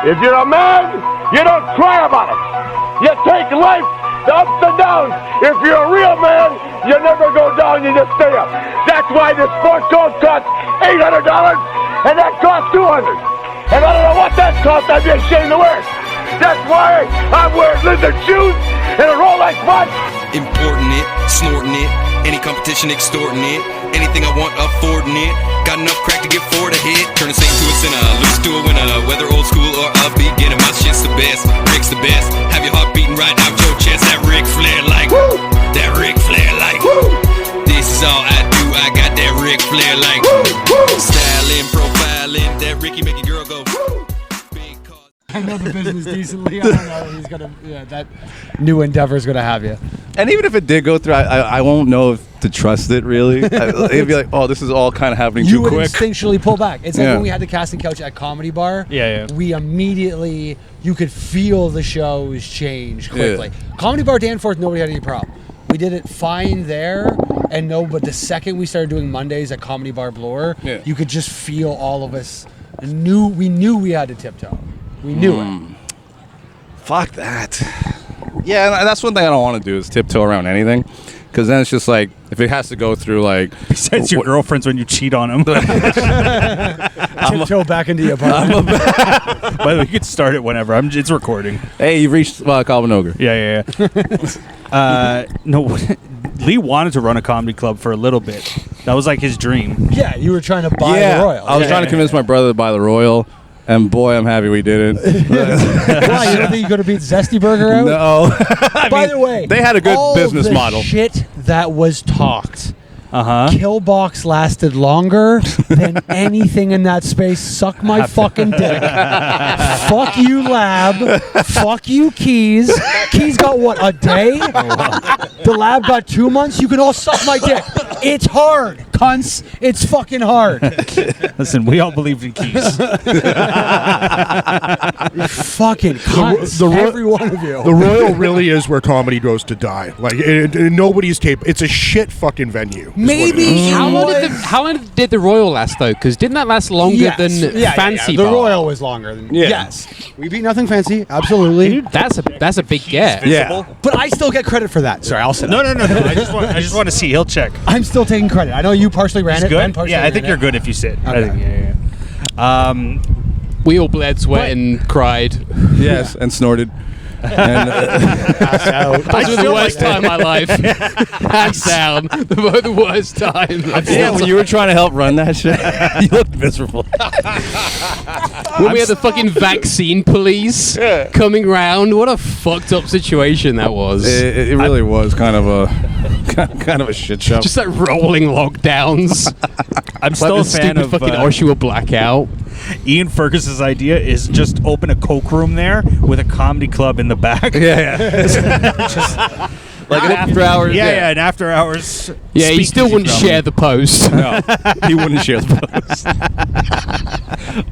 If you're a man, you don't cry about it. You take life, the ups and downs. If you're a real man, you never go down, you just stay up. That's why this sport coat costs $800 and that costs $200. And I don't know what that costs, I'd be ashamed to wear it. That's why I'm wearing lizard shoes and a Rolex watch. Importing it, snorting it, any competition extorting it, anything I want affording it, got enough crack to get forward a hit, turn a saint to a sinner, lose to a winner, whether old school or upbeat, getting my shit's the best, Rick's the best, have your heart beating right out your chest, that Ric Flair like, woo! That Ric Flair like, woo! This is all I do, I got that Ric Flair like, woo! Woo! Styling, profiling, that Ricky make a girl go, woo! I know the business decently. I don't know. He's gonna. Yeah, that new endeavor is gonna have you. And even if it did go through, I won't know if to trust it really. It'd be like, oh, this is all kind of happening too quick. You would instinctually pull back. It's like when we had the casting couch at Comedy Bar. Yeah. We immediately, you could feel the shows change quickly. Yeah. Comedy Bar Danforth, nobody had any problem. We did it fine there, but the second we started doing Mondays at Comedy Bar Bloor, you could just feel all of us we knew we had to tiptoe. We knew it. Fuck that. Yeah, and that's one thing I don't want to do is tiptoe around anything. Because then it's just like, if it has to go through like... Besides your girlfriends when you cheat on them. Tiptoe back into your apartment. By the way, you can start it whenever. It's recording. Hey, you've reached Calvin Ogre. Yeah. No, Lee wanted to run a comedy club for a little bit. That was like his dream. Yeah, you were trying to buy the Royal. I was trying to convince my brother to buy the Royal. And boy, I'm happy we did it. Why? You don't think you could have beat Zesty Burger out? No. By the way, they had a good business model. Shit that was talked. Killbox lasted longer than anything in that space. Suck my fucking dick. Fuck you, Lab. Fuck you, Keys. Keys got what, a day? The Lab got 2 months. You can all suck my dick. It's hard, cunts. It's fucking hard. Listen, we all believed in Keys. Fucking cunts. Every one of you. The Royal really is where comedy goes to die. Like, nobody's tape. It's a shit fucking venue. Maybe. How long did the Royal last though? Because didn't that last longer than Fancy The Bar? Royal was longer than. Yes. We beat Nothing Fancy. Absolutely. That's a big get. Yeah. But I still get credit for that. Sorry, I'll sit. No. I just want to see. He'll check. I'm still taking credit. I know you partially ran it. Ben partially I think you're good if you sit. Okay. We all bled, sweat, and cried. Yes, and snorted. And passed out. Those were the worst time of my life. Hands down. The worst time. Yeah, when you were trying to help run that shit, you looked miserable. When we had the fucking vaccine police coming round, what a fucked up situation that was. It really was kind of a shit show. Just like rolling lockdowns. I'm still a fan of fucking Oshawa blackout. Ian Fergus's idea is just open a coke room there with a comedy club in the back. Just like an after hours. Yeah, an after hours. Yeah, he still wouldn't share the post. No, he wouldn't share the post.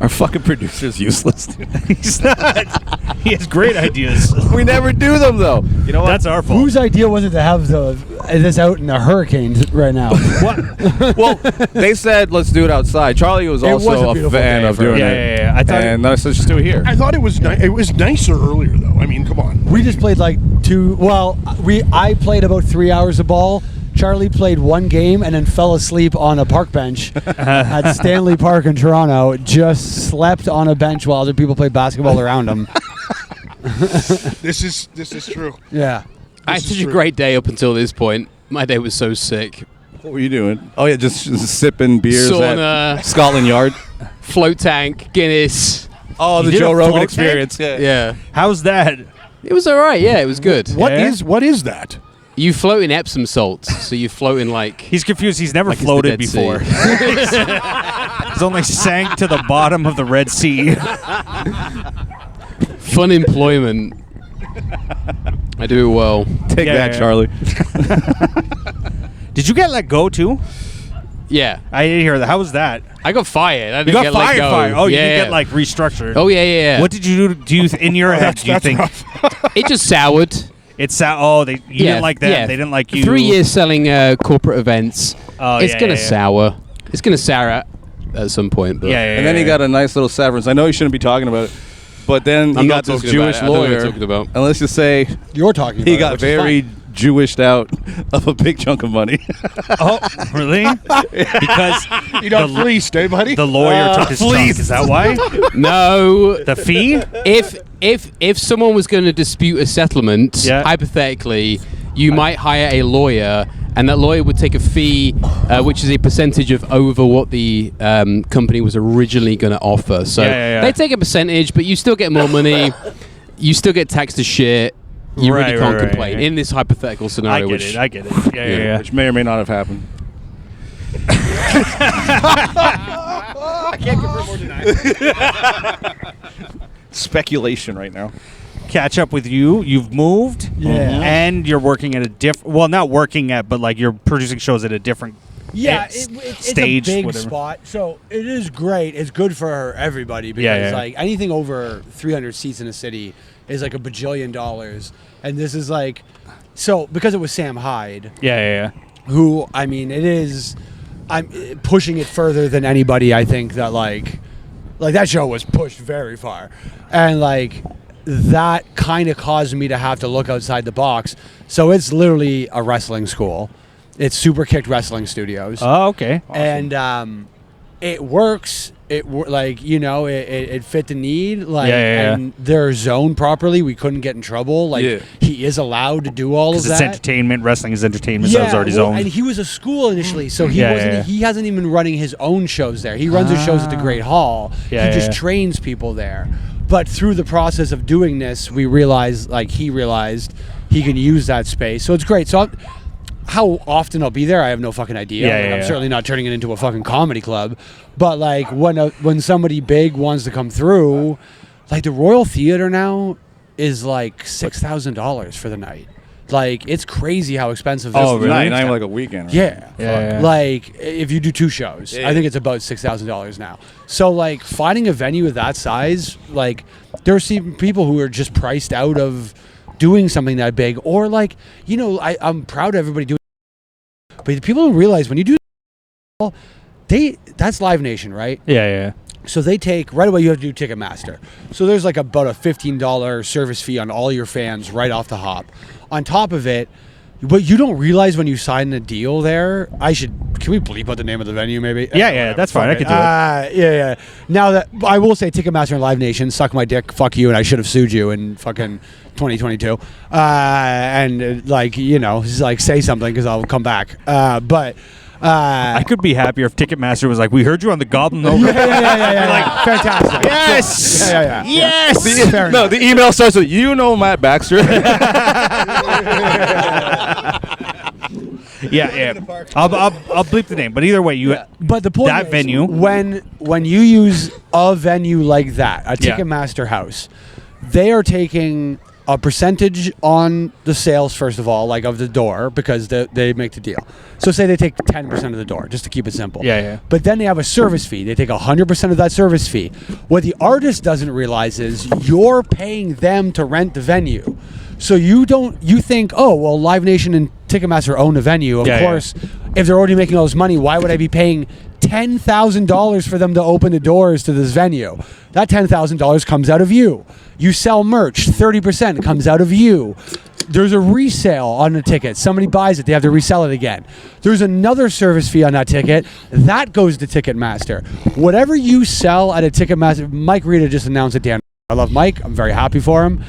Our fucking producer's useless, dude. He's not. He has great ideas. We never do them, though. You know what? That's our fault. Whose idea was it to have this out in the hurricanes right now? Well, they said let's do it outside. Charlie was also a fan of doing it. Yeah. I thought and I said just do it here. I thought it was it was nicer earlier though. I mean, come on. We just played like I played about 3 hours of ball. Charlie played one game and then fell asleep on a park bench at Stanley Park in Toronto. Just slept on a bench while other people played basketball around him. This is true. Yeah. I had such a great day up until this point. My day was so sick. What were you doing? Oh yeah, just sipping beers Sauna, at Scotland Yard. Float tank, Guinness. Oh, the Joe Rogan experience. Yeah. How's that? It was alright, yeah, it was good. What is that? You float in Epsom salts, so you float in like... He's confused. He's never floated before. He's only sank to the bottom of the Red Sea. Fun employment. I do it well. Take that, Charlie. Did you get let go too? Yeah. I didn't hear that. How was that? I got fired. I didn't You got get let go. fired. Oh, you didn't get like restructured. Oh, yeah. What did you do? In your head, do you think? It just soured. It's you didn't like them. Yeah. They didn't like you. 3 years selling corporate events. Oh, it's gonna sour. It's gonna sour at some point. But And then he got a nice little severance. I know you shouldn't be talking about it, But then he I'm got not this talking Jewish about it. I don't know what lawyer. you're talking about. And let's just say You're talking about he it, got which is very fine. Jewished out of a big chunk of money. Oh, really? Because You know, fleeced, eh, buddy? the lawyer took his chunk. Is that why? No. The fee? If someone was going to dispute a settlement, Yeah. hypothetically, you might hire a lawyer, and that lawyer would take a fee, which is a percentage of over what the company was originally going to offer. So they take a percentage, but you still get more money. You still get taxed as shit. You really can't complain in this hypothetical scenario. I get it. Yeah. Which may or may not have happened. I can't confirm or deny. Speculation right now. Catch up with you. You've moved. Yeah. And you're working at a different. Well, not working at, but like you're producing shows at a different. It's stage, a big whatever. spot, so it is great. It's good for everybody because like anything over 300 seats in a city is like $1 bajillion, and this is like so because it was Sam Hyde. Yeah. Who I mean, I'm pushing it further than anybody. I think that like that show was pushed very far, and like that kind of caused me to have to look outside the box. So it's literally a wrestling school. It's Super Kicked Wrestling Studios. Oh, okay. And it works. It fit the need. Like, and they're zoned properly. We couldn't get in trouble. Like, he is allowed to do all of that. It's entertainment. Wrestling is entertainment. So it's already zoned. And he was a school initially, so he wasn't. He hasn't even running his own shows there. He runs his shows at the Great Hall. He just trains people there. But through the process of doing this, he realized he can use that space. So it's great. So how often I'll be there, I have no fucking idea. I'm certainly not turning it into a fucking comedy club. But like when somebody big wants to come through, like the Royal Theater now is like $6,000 for the night. Like it's crazy how expensive this is. Oh, really? Not even like a weekend. Yeah. Like if you do 2 shows, I think it's about $6,000 now. So like finding a venue of that size, like there's people who are just priced out of doing something that big, or like, I'm proud of everybody doing it, but the people don't realize when you do that's Live Nation, right? Yeah. So they take right away. You have to do Ticketmaster. So there's like about a $15 service fee on all your fans right off the hop. On top of it, what you don't realize when you sign a deal there, can we bleep out the name of the venue maybe? Yeah, that's fine. I could do it. Yeah. Now that I will say Ticketmaster and Live Nation, suck my dick, fuck you, and I should have sued you in fucking 2022. Just like say something because I'll come back. I could be happier if Ticketmaster was like, "We heard you on the Goblin Over." Yeah. Like, fantastic. Yes. Yeah. Yes. The email starts with, Matt Baxter. Yeah. I'll bleep the name, but either way, But the point that is, venue when you use a venue like that, a Ticketmaster house, they are taking a percentage on the sales, first of all, like of the door, because they make the deal. So say they take 10% of the door, just to keep it simple. Yeah. But then they have a service fee. They take 100% of that service fee. What the artist doesn't realize is you're paying them to rent the venue. So you think, oh, well, Live Nation and Ticketmaster own the venue. Of course, if they're already making all this money, why would I be paying $10,000 for them to open the doors to this venue? That $10,000 comes out of you. You sell merch, 30% comes out of you. There's a resale on the ticket. Somebody buys it, they have to resell it again. There's another service fee on that ticket. That goes to Ticketmaster. Whatever you sell at a Ticketmaster, Mike Rita just announced it, Dan. I love Mike. I'm very happy for him.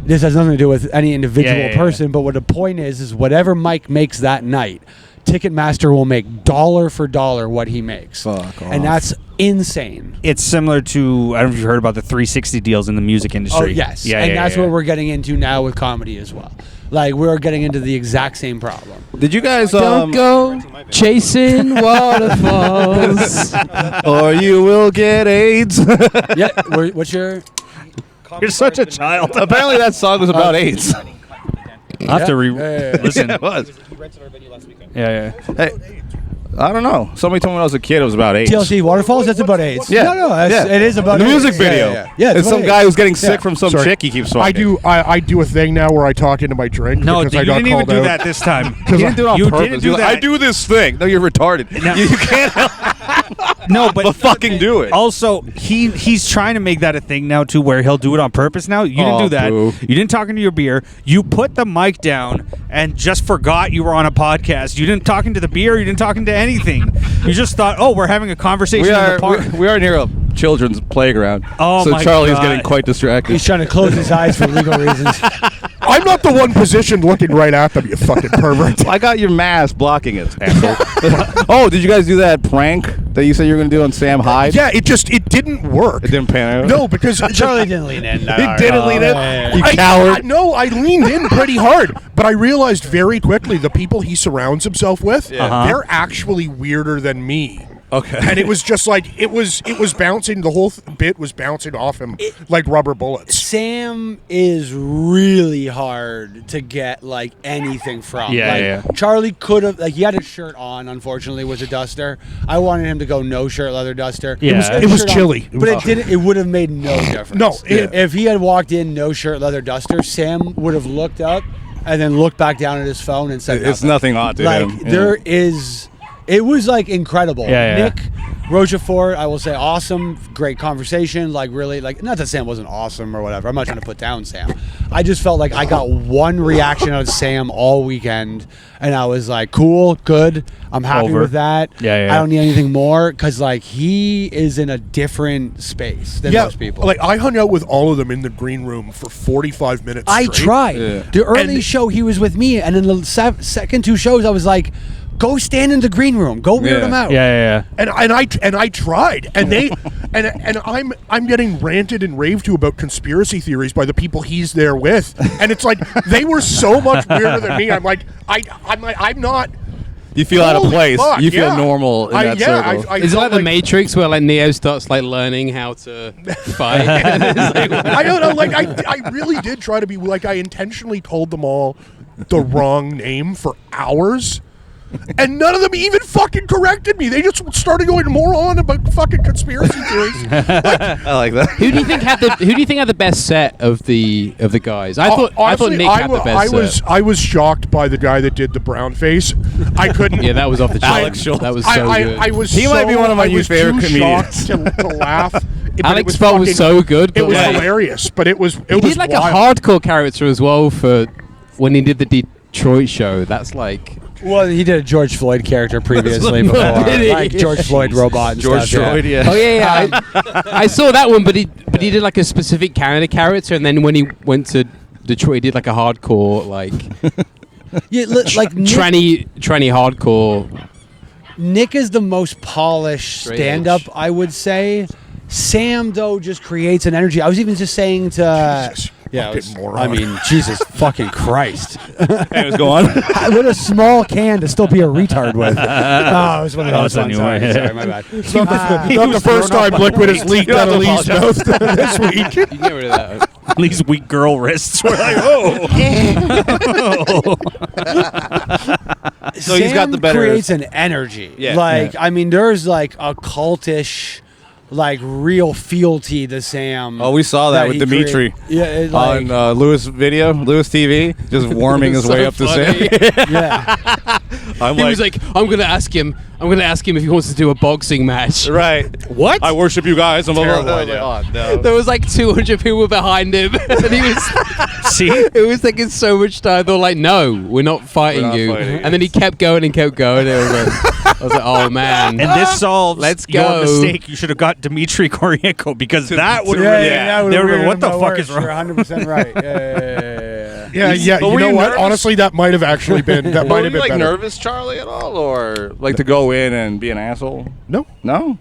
This has nothing to do with any individual person, but what the point is whatever Mike makes that night, Ticketmaster will make dollar for dollar what he makes. Fuck off. And that's insane. It's similar to, I don't know if you've heard about the 360 deals in the music industry. Oh, yes. And that's what we're getting into now with comedy as well. Like, we're getting into the exact same problem. Did you guys... Don't go chasing waterfalls. or you will get AIDS. Yeah. What's your... You're such a child. Apparently that song was about AIDS. I'll have to listen. It was. Yeah. Hey, I don't know. Somebody told me when I was a kid it was about AIDS. TLC Waterfalls, that's about AIDS. Yeah. No, it is about the AIDS. music video. Yeah, it's some guy who's getting sick from some chick he keeps fucking. I do a thing now where I talk into my drink. No, because you I got didn't even called do out. that this time. You didn't do it on You purpose. didn't do You're like, that. I do this thing. No, you're retarded. No. You can't help. No, but fucking do it. Also, he's trying to make that a thing now too, where he'll do it on purpose. Now you didn't do that. Boo. You didn't talk into your beer. You put the mic down and just forgot you were on a podcast. You didn't talk into the beer. You didn't talk into anything. You just thought, oh, we're having a conversation. We are near a children's playground. Oh, so my Charlie is God. getting quite distracted. He's trying to close his eyes for legal reasons. I'm not the one positioned looking right at them, you fucking pervert. I got your mask blocking it, asshole. Oh, did you guys do that prank that you said you were going to do on Sam Hyde? Yeah, it didn't work. It didn't pan out? No, because Charlie didn't lean in. It didn't lean in. You coward. No, I leaned in pretty hard, but I realized very quickly the people he surrounds himself with, they're actually weirder than me. Okay. And it was just like it was bouncing. The whole bit was bouncing off him like rubber bullets. Sam is really hard to get like anything from. Yeah. Charlie could have he had his shirt on. Unfortunately, was a duster. I wanted him to go no shirt, leather duster. Yeah. It was chilly. But it didn't. It would have made no difference. No, if he had walked in no shirt, leather duster, Sam would have looked up and then looked back down at his phone and said, It's nothing odd to him. Like there is. It was like incredible. Nick Rochefort, I will say, awesome, great conversation. Like really, like not that Sam wasn't awesome or whatever. I'm not trying to put down Sam. I just felt like I got one reaction out of Sam all weekend, and I was like, cool, good. I'm happy with that. Yeah. I don't need anything more because like he is in a different space than most people. Like I hung out with all of them in the green room for 45 minutes. I straight. tried. Yeah. The early show he was with me, and then the second two shows I was like, go stand in the green room. Go weird them out. Yeah. And I tried, and they and I'm getting ranted and raved to about conspiracy theories by the people he's there with, and it's like they were so much weirder than me. I'm like I'm not. You feel out of Holy place. fuck, You feel yeah. normal in that circle. Is it like the Matrix where like Neo starts like learning how to fight? I don't know. Like I really did try to be like I intentionally told them all the wrong name for hours. And none of them even fucking corrected me. They just started going more on about fucking conspiracy theories. I like that. Who do you think had the best set of the guys? I thought Nick had the best set. I was shocked by the guy that did the brown face. I couldn't. Yeah, that was off the charts. Alex Schultz. That was so good. I was. He might be one of my new favorite comedians. comedians. To laugh. But Alex it was Spot was so good. It but, was like, hilarious, but it was. he did like wild. a hardcore character as well for when he did the Detroit show. That's like. Well, he did a George Floyd character previously before, Did he? like George Floyd robot and George stuff. Floyd, yeah. Oh yeah. I saw that one, but he did like a specific Canada character, and then when he went to Detroit, he did like a hardcore like like Nick, tranny hardcore. Nick is the most polished Straight stand-up, edge. I would say. Sam though just creates an energy. I was even just saying to. Jesus, Yeah, fucking moron. I mean, Jesus fucking Christ. Anyways, go on. With a small can to still be a retard with. Oh, it was one of those ones. Sorry, my bad. Not the first time liquid has leaked out of Lee's mouth this week. You can get rid of that. These weak girl wrists were like, oh. So he's got the better. Creates an energy. Yeah. Like, I mean, there's like a cultish, like real fealty to Sam. Oh, we saw that with he Dimitri. Yeah, On Lewis TV, just warming his way up to Sam. yeah. I'm He was like, I'm gonna ask him if he wants to do a boxing match. right. What? I worship you guys. I'm Terrible like, idea. oh, no. There was like 200 people behind him, and he was. See? It was taking so much time. They were like, "No, we're not fighting We're not you." fighting. And then he kept going and kept going. It was like, I was like, "Oh man!" And this solves Let's your go. mistake. You should have got Dmitry Koryenko because that would have Yeah, really. They would've been, what the fuck is wrong? You're 100% right. Yeah. But You were know you what? nervous? Honestly, that might have actually been. That Were might you have been like better. nervous, Charlie, at all, or like to go in and be an asshole? No. No.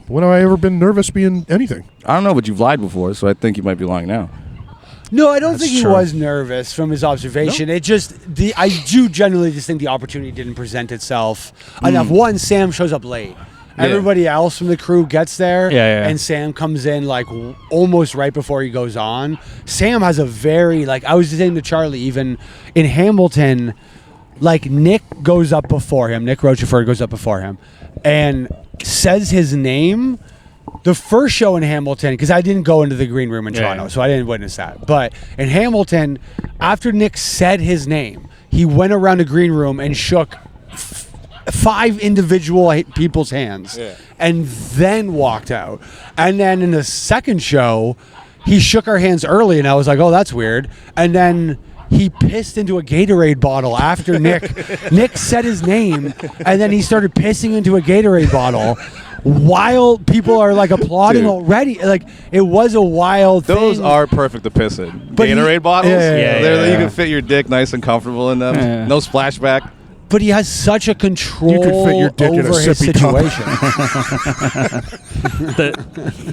When have I ever been nervous being anything? I don't know, but you've lied before, so I think you might be lying now. No, I don't think he true. was nervous from his observation. It just I do generally just think the opportunity didn't present itself enough. One, Sam shows up late. Everybody else from the crew gets there, and Sam comes in like almost right before he goes on. Sam has a very like I was just saying to Charlie, even in Hamilton, like Nick goes up before him. Nick Rochefort goes up before him, and says his name. The first show in Hamilton, because I didn't go into the green room in Toronto, so I didn't witness that. But in Hamilton, after Nick said his name, he went around the green room and shook 5 individual people's hands, and then walked out. And then in the second show, he shook our hands early, and I was like, "Oh, that's weird." And then he pissed into a Gatorade bottle after Nick. Nick said his name, and then he started pissing into a Gatorade bottle. While people are like applauding already, like it was a wild thing. Those are perfect to piss in. Gatorade bottles, you can fit your dick nice and comfortable in them. Yeah. No splashback. But he has such a control you could fit your dick over in a his sippy situation.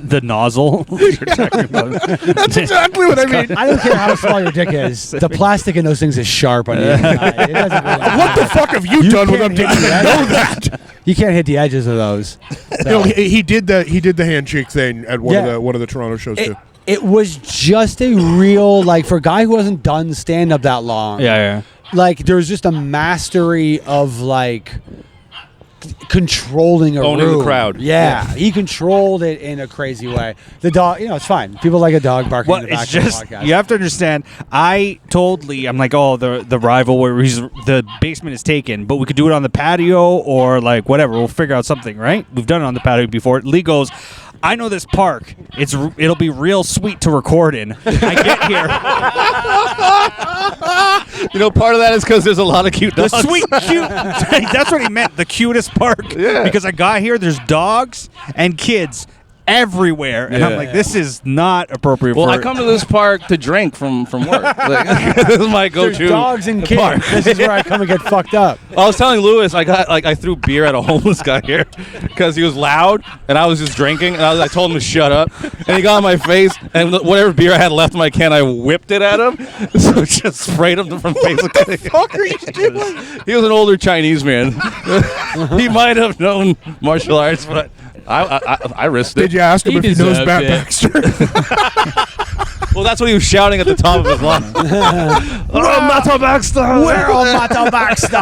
the nozzle. That's exactly what I mean. I don't care how small your dick is. The plastic in those things is sharp on the inside. It doesn't really what the fuck have you done with them? Didn't even know that. You can't hit the edges of those. So. He did the handshake thing at one of the Toronto shows too. It was just a real, like, for a guy who hasn't done stand-up that long. Yeah. Like, there's just a mastery of, like, controlling a owning room. the crowd. Yeah, he controlled it in a crazy way. The dog, it's fine. People like a dog barking in the back of the podcast. You have to understand, I told Lee, I'm like, oh, the rival where the basement is taken, but we could do it on the patio or, like, whatever. We'll figure out something, right? We've done it on the patio before. Lee goes, I know this park. It'll be real sweet to record in. I get here. Part of that is because there's a lot of cute dogs. The sweet, cute. That's what he meant. The cutest park. Yeah. Because I got here, there's dogs and kids everywhere, and I'm like, this is not appropriate. Well, I come to this park to drink from work. Like, this is my go-to. There's dogs and kids. Park. This is where I come and get fucked up. I was telling Lewis, I threw beer at a homeless guy here because he was loud, and I was just drinking, and I told him to shut up, and he got on my face, and whatever beer I had left in my can, I whipped it at him, so it just sprayed him from face. What the fuck are you doing? He was an older Chinese man. He might have known martial arts, but I risked it. Did you ask him if he knows Matt Baxter? Well, that's what he was shouting at the top of his lungs. Matt Baxter! Where on Matt Baxter?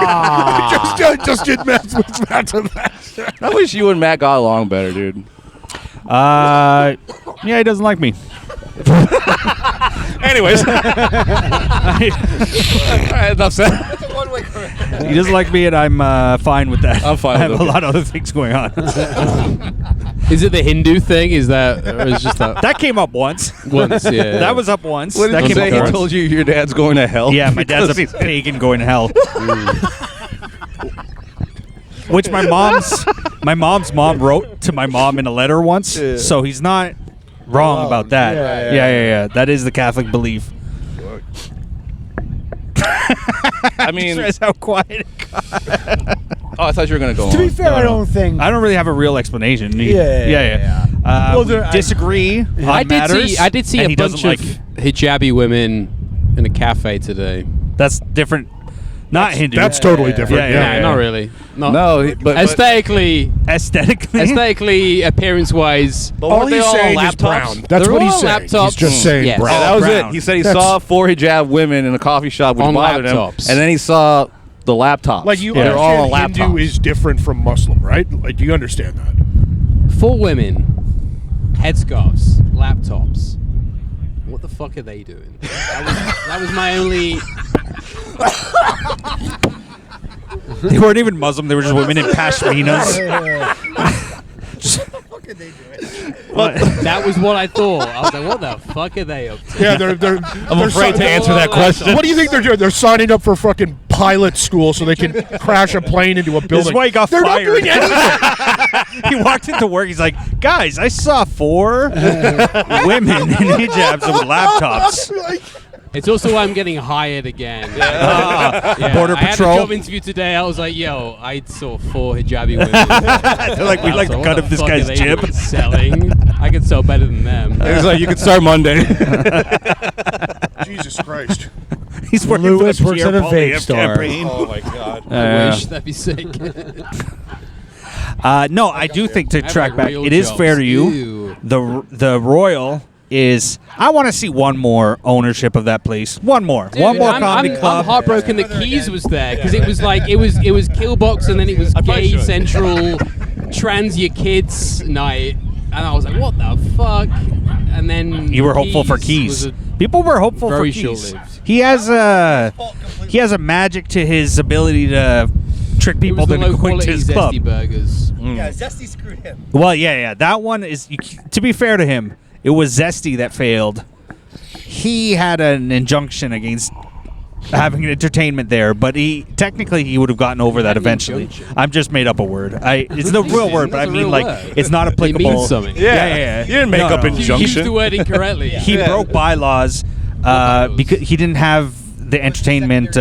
just did Matt Baxter. I wish you and Matt got along better, dude. Yeah, he doesn't like me. Anyways. All right, enough said. He doesn't like me, and I'm fine with that. I'm fine with it. I have a lot of other things going on. Is it the Hindu thing? Is that, or is just that? That came up once. Once, yeah. That was up once. What did that you say? He once. told you your dad's going to hell? Yeah, my dad's a pagan going to hell. Which my mom's mom wrote to my mom in a letter once, so he's not wrong about that. Yeah. That is the Catholic belief. I mean, that's how quiet it got. Oh, I thought you were going to go on. To be fair, I don't think. I don't really have a real explanation. Yeah. Well, we disagree on matters. I did see a bunch of hijabi women in a cafe today. That's different. Not Hindu. That's totally different. Yeah, not really. No, but aesthetically, appearance-wise. But all he's saying is laptops? brown. That's what he's saying. Laptops. He's just saying Yes. brown. Yeah, that was brown. it. He said he saw 4 hijab women in a coffee shop which On bothered laptops. him, and then he saw the laptops. Like you They're all on understand Hindu laptops. is different from Muslim, right? Like, do you understand that? 4 women, headscarves, laptops. What the fuck are they doing? That was my only. They weren't even Muslim. They were just women in pashminas. That was what I thought. I was like, what the fuck are they up to? Yeah, they're I'm afraid to answer that question. What do you think they're doing? They're signing up for fucking pilot school so they can crash a plane into a building. This is why he got they're fired. not doing anything. He walked into work. He's like, guys, I saw 4 women in hijabs with laptops. It's also why I'm getting hired again. Border I had a Patrol. job interview today. I was like, yo, I saw 4 hijabi women. They're like, we like the cut of this guy's jib. Selling. I can sell better than them. He's like, you can start Monday. Jesus Christ. He's working Lewis for the works Pierre at a vape Polyev store. campaign. Oh my god. I wish. That'd be sick. No, I do think to I have, track like, back, real it is jobs. fair to you. Ew. The Royal is. I want to see one more ownership of that place. One more. Dude, one more I'm comedy club. I'm heartbroken that Keys was there because it was like it was Killbox and then it was Gay Central, Trans Your Kids night, and I was like, what the fuck? And then You were hopeful for Keys. People were hopeful for very Keys. short-lived. He has a magic to his ability to trick It people was the into low going to quality his club. Zesty burgers. Yeah, Zesty screwed him. Well, yeah. That one is. To be fair to him, it was Zesty that failed. He had an injunction against having an entertainment there, but he would have gotten over that eventually. I'm just made up a word. It's the real word, but I mean like it's not applicable. It means something. Yeah. You didn't make up He used injunction. the word incorrectly. He broke bylaws because he didn't have the entertainment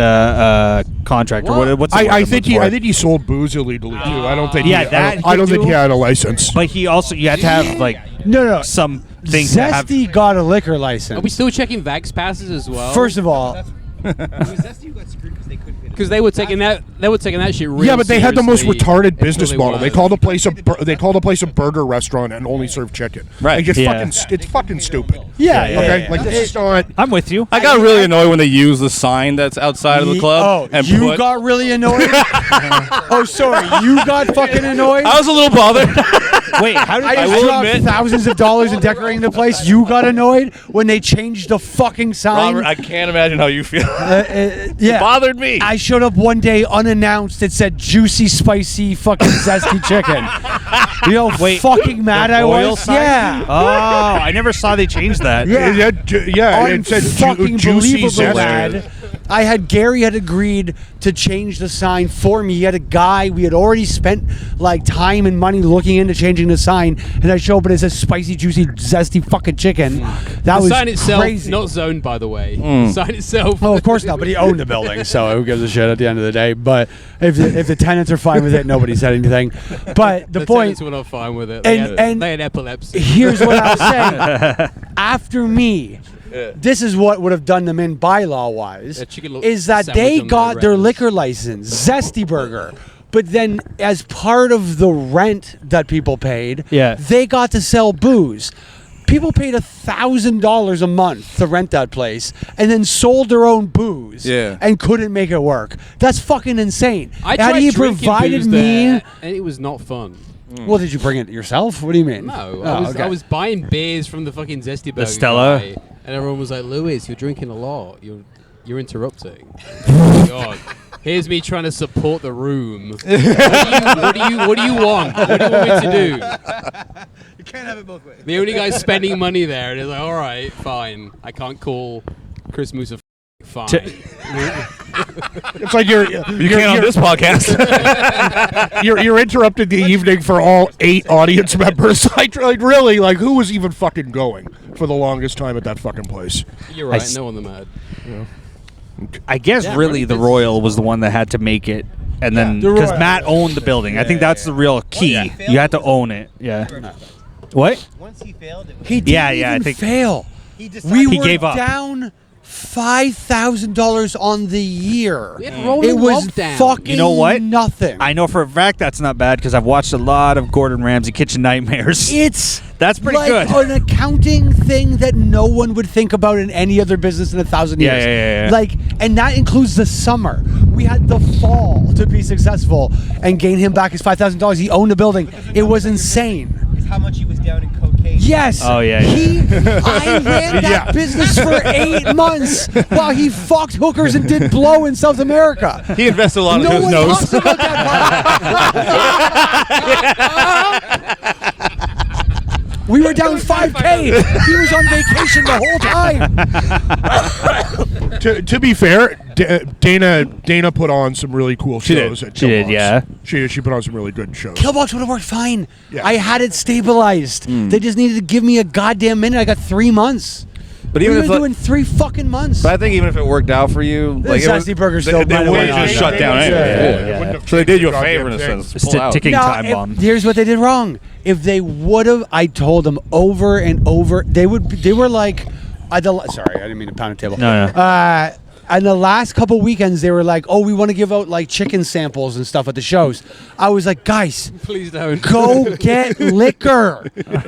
contract or What? what's the word I I'm think looking for? I think he sold booze illegally too. I don't think. Yeah, he, that he I don't could think he do. had a license. But he also you had to have like No. some things that have. Zesty got a liquor license. Are we still checking Vax passes as well? First of all, It was Zesty who got screwed because they couldn't pay. because they were taking that shit real Yeah, but they had the most seriously retarded business until model. They called a place a burger restaurant and only served chicken. Right. Like, it's Yeah. fucking stupid. yeah. Okay. Like this is not. I'm with you. I got really annoyed when they used the sign that's outside of the club. Oh, and you put, got really annoyed? Oh, sorry. You got fucking annoyed? I was a little bothered. Wait, how did I I just will dropped admit- thousands of dollars in decorating the place. You got annoyed when they changed the fucking sign? Robert, I can't imagine how you feel. Yeah. Bothered me. I showed up one day unannounced. It said juicy, spicy, fucking zesty chicken. You know, fucking mad I oil was. sign? Yeah. Oh, I never saw they changed that. Yeah. It said Fucking juicy believable, zesty. lad. Gary had agreed to change the sign for me. He had a guy. We had already spent like time and money looking into changing the sign, and I show up and it says spicy, juicy, zesty fucking chicken. That The was sign itself, crazy. not zoned, by the way. The sign itself. Oh, of course not. But he owned the building, so who gives a shit at the end of the day? But if the tenants are fine with it, nobody said anything. But the point. tenants were not fine with it. And They had epilepsy. Here's what I was saying. After me, this is what would have done them in bylaw wise, That chicken look is that sandwich they on got the their rent. liquor license, Zesty Burger. But then, as part of the rent that people paid, Yeah. they got to sell booze. People paid $1,000 a month to rent that place, and then sold their own booze, Yeah. and couldn't make it work. That's fucking insane. I Had tried he drinking provided booze me, there, and it was not fun. well, did you bring it yourself? What do you mean? No, Oh, I was buying beers from the fucking Zesty Burger Stella? guy, and everyone was like, "Louis, you're drinking a lot. You're interrupting." Oh my God. Here's me trying to support the room. What do you want? What do you want me to do? You can't have it both ways. The only guy spending money there, and it's like, all right, fine. I can't call Chris Moose a fine. It's like you can't on this podcast. you're interrupting the evening for all 8 audience members. Like really, like who was even fucking going for the longest time at that fucking place? You're right. No one the mad. I guess Yeah, really the Royal Royal was the one that had to make it, and then The because Royal. Matt owned the building. I think that's the real key. yeah. You had to own it. Yeah. What? Once he failed, it was He didn't Yeah, I even think- fail. he decided We He were gave up. down $5,000 on the year. We had rolling It was lockdown. fucking You know what? nothing. I know for a fact that's not bad because I've watched a lot of Gordon Ramsay Kitchen Nightmares. It's That's pretty like good. an accounting thing that no one would think about in any other business in 1,000 Yeah, years. yeah. Like, and that includes the summer. We had the fall to be successful and gain him back his $5,000. He owned a building. It was insane. is how much he was down in cocaine. Yes. Oh, yeah. I ran that business for 8 months while he fucked hookers and did blow in South America. He invested a lot No of his one nose. talks about that. We were down 5K. He was on vacation the whole time. To be fair, Dana put on some really cool shows at She did, Killbox. yeah. She put on some really good shows. Killbox would have worked fine. Yeah. I had it stabilized. They just needed to give me a goddamn minute. I got 3 months. But We even were if doing 3 fucking months. but I think even if it worked out for you, The like Zesty Burger still they might have would went have on. just shut down anyway. Wouldn't have So they did you a changed the favor in a goddamn sense. It's Pull out. ticking No, time bomb. here's what they did wrong. If they would have, I told them over and over. They were like, sorry, I didn't mean to pound the table. No. And the last couple weekends, they were like, "Oh, we want to give out like chicken samples and stuff at the shows." I was like, "Guys, Please don't. go get liquor."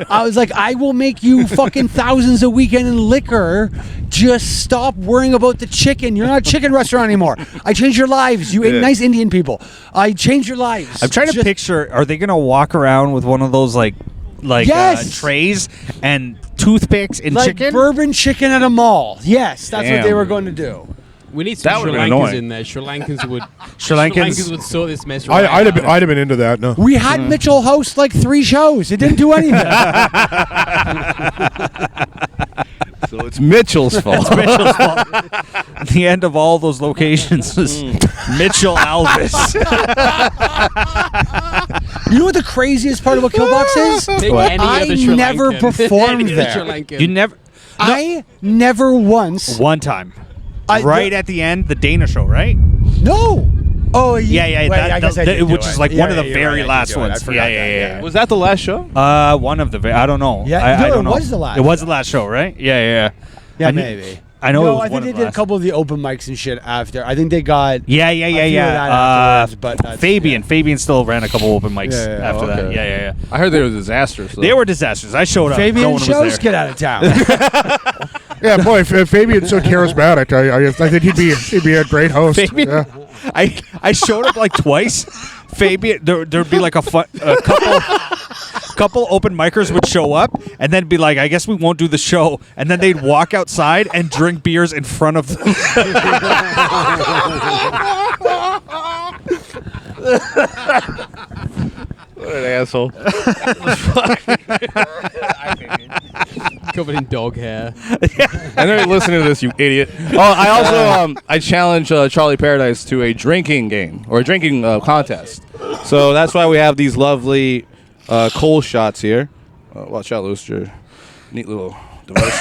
I was like, "I will make you fucking thousands a weekend in liquor. Just stop worrying about the chicken. You're not a chicken restaurant anymore. I changed your lives. You ate nice Indian people. I changed your lives." I'm trying to Just- picture. Are they gonna walk around with one of those like Yes! trays and toothpicks and like chicken? bourbon chicken at a mall. Yes, that's what they Damn. were going to do. We need some That Sri would've been Lankans annoying. in there. Sri Lankans would. Sri Lankans would sort this mess. I'd have been into that. No. We had Mitchell host like 3 shows. It didn't do anything. So it's Mitchell's fault. Mitchell's fault. The end of all those locations was Mitchell Alvis. You know what the craziest part about Killbox is? I never performed there. You never. I never once. One time. Right at the end, the Dana show, right? No. Oh Yeah, Wait, I guess I did do which it. is like Yeah, one of the you're very right, I last did do it. I ones. forgot Yeah. that, Was that the last show? One of the. I don't know. Yeah, I no, don't it know. was the last It was show. the last show, right? Yeah. Yeah, I kn- maybe. I know. No, it was I one think of they the did a last. couple of the open mics and shit after. I think they got. Yeah. few of that afterwards, but that's- Fabian still ran a couple open mics Yeah, after that. okay. Yeah. I heard they were disastrous. Though. They were disasters. I showed up. No Fabian one shows, was there. get out of town. Yeah, boy, if Fabian's so charismatic, I think he'd be a great host. Fabian? Yeah. I showed up like twice. Fabian, there'd be like a couple open micers would show up and then be like, I guess we won't do the show. And then they'd walk outside and drink beers in front of them. What an asshole. Covered in dog hair. I know you're listening to this, you idiot. Oh, I also I challenged Charlie Paradise to a drinking game or a drinking contest. So that's why we have these lovely coal shots here. Watch out, Luce, your neat little device.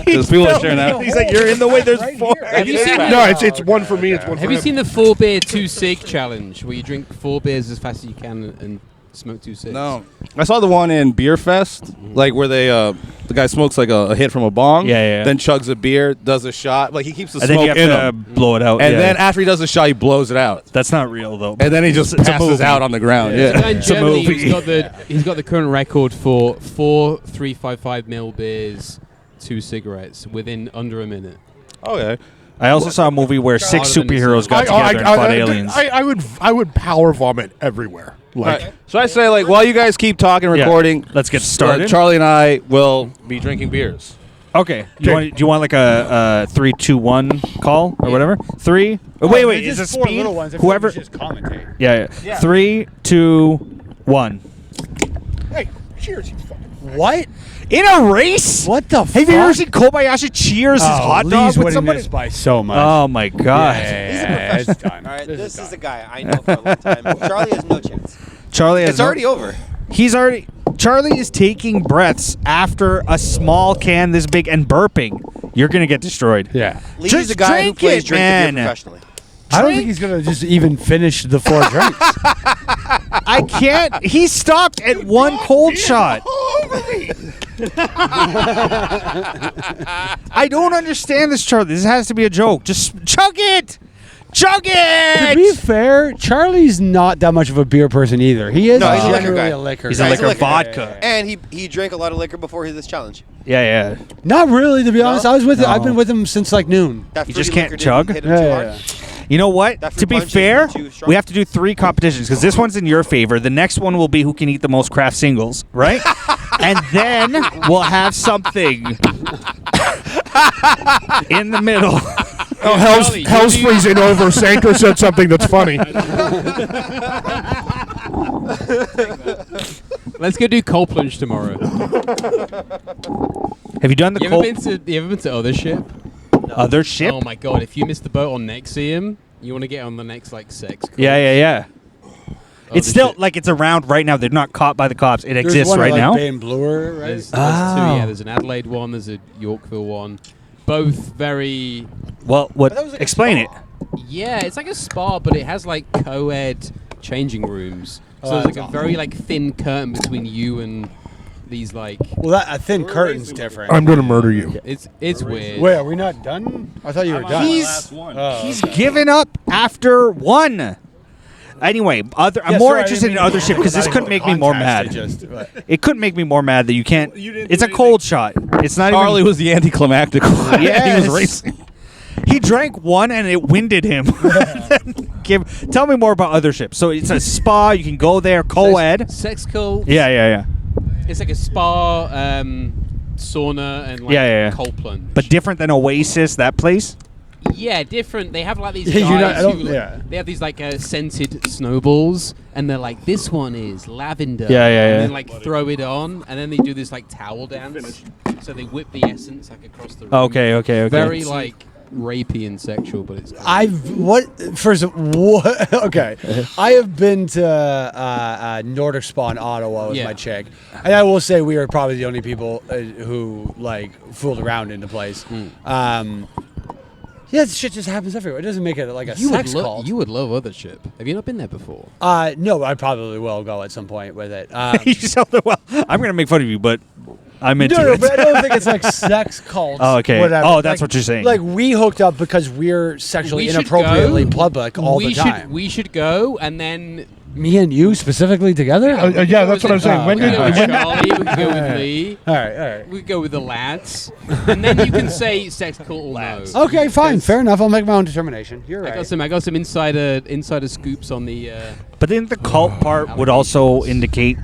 There's people are sharing that. He's like, you're in the way. There's 4. Have you seen No, it's one for me. It's one for Have you him. seen the 4 beer 2 cig challenge, where you drink 4 beers as fast as you can and smoke 2 cigs? No, I saw the one in Beer Fest, like where they the guy smokes like a hit from a bong, Yeah. then chugs a beer, does a shot, like he keeps the And then you smoke have in to him, blow it out. and yeah. then after he does the shot, he blows it out, That's not real, though. and then he just It's a passes movie. out on the ground. The guy Yeah, in Germany, movie. he's got the current record for 4 355 ml beers, 2 cigarettes within under a minute. okay. I also saw a movie where 6 Harder than superheroes got together and fought aliens. I would power vomit everywhere. Like, Right. So I say, like, while you guys keep talking, Yeah. recording, Let's get started. Charlie and I will be drinking beers. Okay. Do you want like a 3, 2, 1 call or whatever? 3. Wait. Is it speed? Whoever. just commentate. Yeah. 3, 2, 1. hey, cheers, you fucking. What? In a race? What the fuck? Have you ever seen Kobayashi cheers his hot dog Lee's with winning somebody? this by so much. Oh my god. It's done. All right, this is a guy I know for a long time. Charlie has no chance. Charlie has It's already over. Charlie is taking breaths after a small can this big and burping. You're gonna get destroyed. Yeah. Lee's Just a guy who drink plays it, drink the man. beer professionally. I don't think he's gonna just even finish the 4 drinks. I can't. He stopped at 1 cold shot. I don't understand this, Charlie. This has to be a joke. Just chug it. Chug To it. be fair, Charlie's not that much of a beer person either. He is No, he's a liquor generally guy. a liquor He's guy. a He's a liquor liquor vodka. And he drank a lot of liquor before this challenge. Yeah. Not really, to be honest. I was with No. I've been with him since like noon. That You fruity just can't liquor didn't chug? hit him Yeah, too yeah, hard. yeah. You know what? That To be fruit punch fair, isn't too strong. we have to do 3 competitions because this one's in your favor. The next one will be who can eat the most craft singles, right? And then we'll have something in the middle. Oh, Charlie, hell's do you- freezing over. Sanko said something that's funny. Let's go do cold plunge tomorrow. Have you done the You ever cold been to Other Ship? other ship? Oh my god! If you missed the boat on Nexium, you want to get on the next like sex. cruise. Yeah. Other It's still Ship. like it's around right now. They're not caught by the cops. It There's exists one at, right like, now. Bay and Bloor, right? There's 2. Oh. Yeah, there's an Adelaide one. There's a Yorkville one. Both very. Well, what? that was like a Explain it. Yeah, it's like a spa, but it has like co-ed changing rooms. So there's that's like a very like thin curtain between you and these like. Well, that a thin curtain's different. I'm gonna murder you. It's weird. Wait, are we not done? I thought you were done. He's given up after 1. Anyway, I'm more interested in other ship because this couldn't make me more mad. It couldn't make me more mad that you can't. It's a cold shot. It's not Charlie even. was the anticlimactic one. Yes. He was racing. He drank 1 and it winded him. Tell me more about other ships. So it's a spa. You can go there, co-ed. Sex cult. Yeah. It's like a spa sauna and like cold plunge. But different than Oasis, that place. Yeah, different. They have like these Yeah, guys who they have these like scented snowballs, and they're like, this one is lavender. Yeah. And then like throw it on, and then they do this like towel dance. So they whip the essence like across the room. Okay. Very like rapey and sexual, but it's. Okay, I have been to Nordic Spa in Ottawa with my chick, and I will say we are probably the only people who like fooled around in the place. Yeah, this shit just happens everywhere. It doesn't make it like a sex cult. You would love other ship. Have you not been there before? No, I probably will go at some point with it. You sound well. I'm gonna make fun of you, but I'm into no, it. but I don't think it's like sex cults. Oh, okay. Whatever. Oh, that's what you're saying. Like we hooked up because we're sexually inappropriately public all the time. We should go, and then me and you specifically together. Yeah, that's what I'm saying. We could go with Charlie. We could go with Lee. All right. We could go with the lads, and then you can say sex cult or no. Okay, fine, fair enough. I'll make my own determination. You're right. I got some insider scoops on the. But then the cult part would also indicate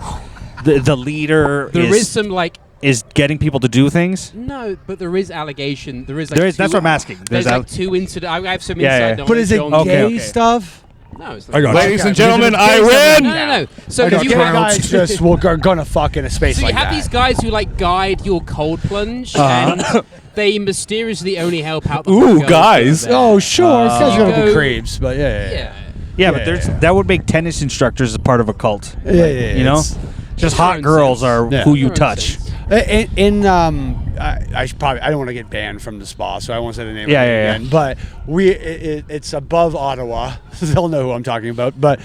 the leader. There is some like. Is getting people to do things? No, but there is allegation. There is. Like That's what I'm asking. There's like two incidents. I have some inside knowledge. But is it gay stuff? No, it's not. Ladies and gentlemen, I win. No. So you guys just gonna fuck in a space like that. So you have these guys who like guide your cold plunge, and they mysteriously only help out. Ooh, guys! Oh, sure. These guys are gonna be creeps, but yeah. But that would make tennis instructors a part of a cult. Yeah. You know, just hot girls are who you touch. I don't want to get banned from the spa, so I won't say the name. Again. But it's above Ottawa. They'll know who I'm talking about. But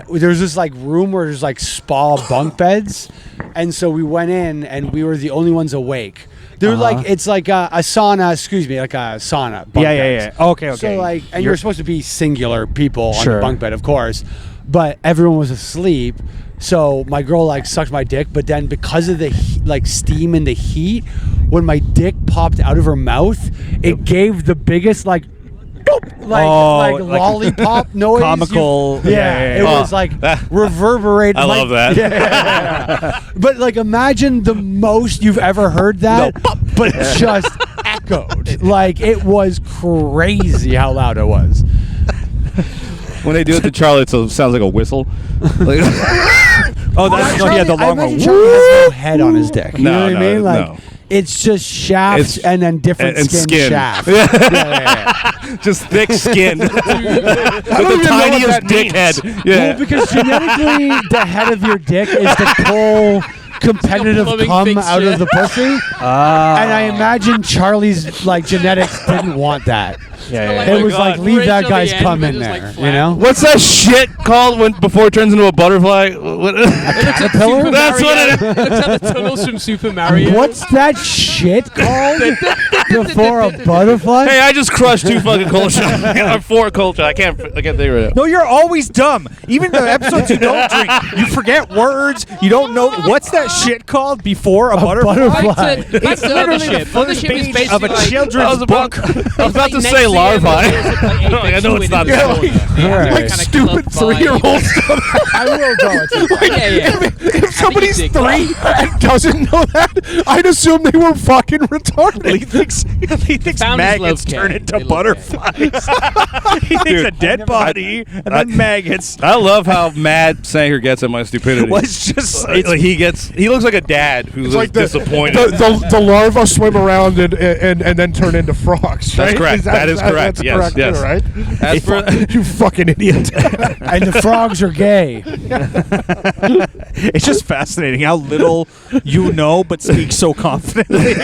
there's this like room where there's like spa bunk beds, and so we went in and we were the only ones awake. They're like it's like a sauna. Excuse me, like a sauna. Bunk beds. Okay. So like, and you're supposed to be singular people on the bunk bed, of course, but everyone was asleep. So my girl like sucked my dick, but then because of the like steam and the heat, when my dick popped out of her mouth, it gave the biggest like lollipop noise. Comical. It was like reverberating. I love that. Yeah. But like imagine the most you've ever heard that, but just echoed. Like it was crazy how loud it was. When they do it to Charlie, it sounds like a whistle. That's the long one. Charlie has no head on his dick. You know what I mean? Like no. it's just shaft and then different skin shaft. Yeah. Just thick skin. With the tiniest dick head. Yeah. Well, because genetically, the head of your dick is to pull competitive cum out of the pussy. And I imagine Charlie's like genetics didn't want that. It was like leave that guy's cum in there. You know? What's that shit called before it turns into a butterfly? Caterpillar? That's what it is. That's how the tunnels from Super Mario. What's that shit called before a butterfly? Hey, I just crushed 2 fucking cold shots. Or 4 cold shots. I can't think of it. No, you're always dumb. Even the episodes you don't drink, you forget words. You don't know what's that shit called before a butterfly. It's literally the first page of a children's book. I was about to say larvae. I know it's not that. Like stupid 3-year-old stuff. I will go. If somebody's 3 and doesn't know that, I'd assume they were fucking retarded. He thinks maggots turn into butterflies. He thinks a dead body and then maggots. I love how mad Sanger gets at my stupidity. Well, it's just he looks like a dad who's like disappointed. The larvae swim around and then turn into frogs. Right? That's correct. That is correct. That's yes, correct yes. too, right? As for You fucking idiot. And the frogs are gay. It's just fascinating how little you know, but speak so confidently.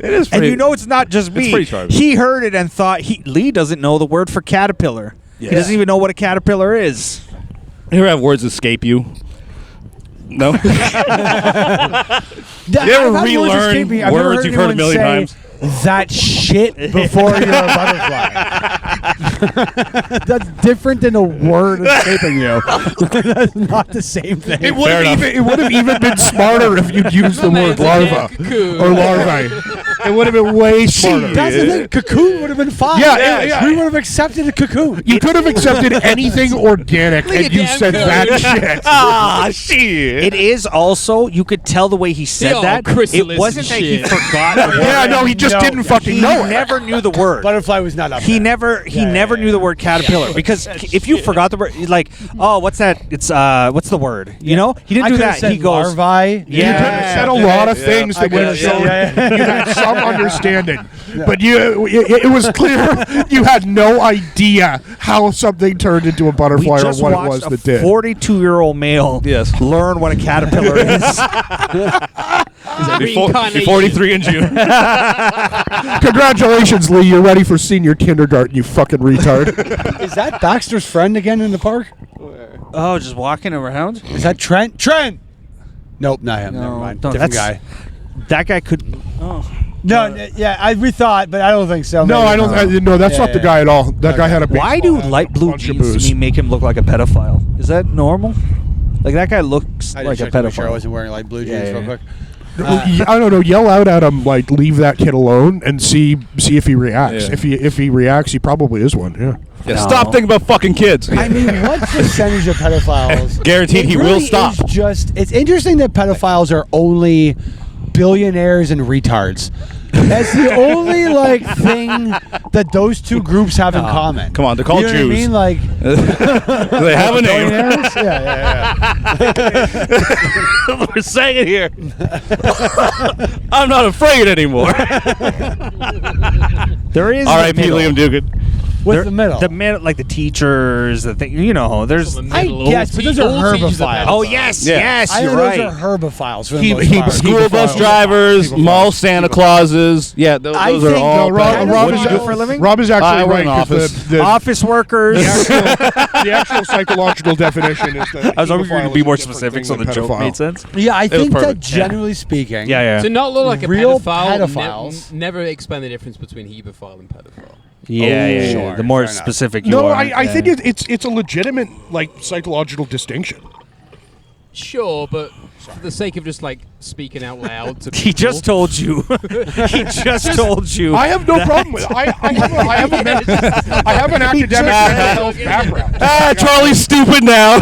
it is, and you know it's not just me. He heard it and thought Lee doesn't know the word for caterpillar. Yeah. He doesn't even know what a caterpillar is. You ever have words escape you? No. You ever relearn words you've heard a million times? That shit before you're a butterfly. That's different than a word escaping you. That's not the same thing. It would have even been smarter if you'd used the word larva or larvae. It would have been way smarter. That's the thing. Cocoon would have been fine. Yeah. We would have accepted a cocoon. You could have accepted anything organic, and you said that shit. Shit. It is also, you could tell the way he said that. It wasn't that he forgot the word. Yeah, no, he just didn't fucking know it. He never knew the word. Butterfly was not up He there. never knew the word caterpillar because if you forgot the word, like, oh, what's that? It's what's the word? You know, he didn't do that. He goes larvae. You could have said a lot of things that would have shown you had some understanding, but it was clear you had no idea how something turned into a butterfly or what it was that did. 42-year-old male learn what a caterpillar is. Be 43 in June. Congratulations, Lee. You're ready for senior kindergarten, you fucking retard. Is that Baxter's friend again in the park? Oh, just walking around? Is that Trent? Trent! Nope, not him. Never mind. Different guy. That guy could... Oh. We thought, but I don't think so. No, I don't. No, that's not the guy at all. That guy had a. Why do light blue jeans to me make him look like a pedophile? Is that normal? Like that guy looks like a pedophile. Make sure I wasn't wearing light blue jeans real quick. I don't know. Yell out at him, like leave that kid alone, and see if he reacts. Yeah. If he reacts, he probably is one. Yeah. Yeah, stop thinking about fucking kids. I mean, what percentage of pedophiles? Guaranteed he will stop. It's interesting that pedophiles are only billionaires and retards. That's the only thing that those two groups have in common. Come on, they're called Jews. Jews. You know what I mean? They have a name. Yeah. We're saying it here. I'm not afraid anymore. There is R.I.P. Liam Dugan. What's the middle? The middle, like the teachers, the thing. You know, there's. I guess, but those are herbophiles. Oh yes, yes, I you're know right. Those are herbophiles. For the most part. School bus drivers, mall Santa Clauses. Yeah, those are all. Rob what do you do for a living? Rob is actually right. Office workers. The actual psychological definition is that. I was hoping you to be more specific so the joke made sense. Yeah, I think that generally speaking. Yeah. To not look like a real pedophiles, never explain the difference between hebephile and pedophile. Yeah. Sure, the more fair enough. specific you No, are. I think it's a legitimate psychological distinction. Sure, but for the sake of just speaking out loud to people. He just told you. He just told you. I have no problem with it. I have an academic mental health background. Charlie's stupid now.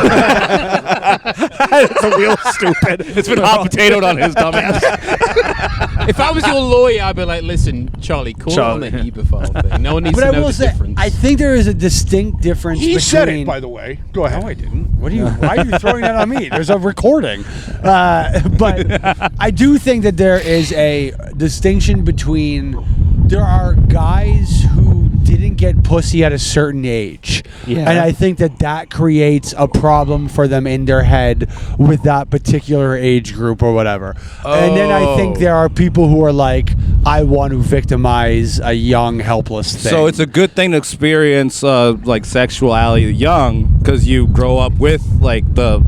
It's a real stupid. It's been hot potatoed on his dumbass. If I was your lawyer, I'd be like, listen, Charlie, call it on the hebephile thing. No one needs But to I know will the say, difference. I think there is a distinct difference. He between... said it, by the way. Go ahead. No, I didn't. Why are you throwing that on me? There's a recording. But I do think that there is a distinction between there are guys who didn't get pussy at a certain age. Yeah. And I think that creates a problem for them in their head with that particular age group or whatever. Oh. And then I think there are people who are like, I want to victimize a young, helpless thing. So it's a good thing to experience sexuality young because you grow up with that.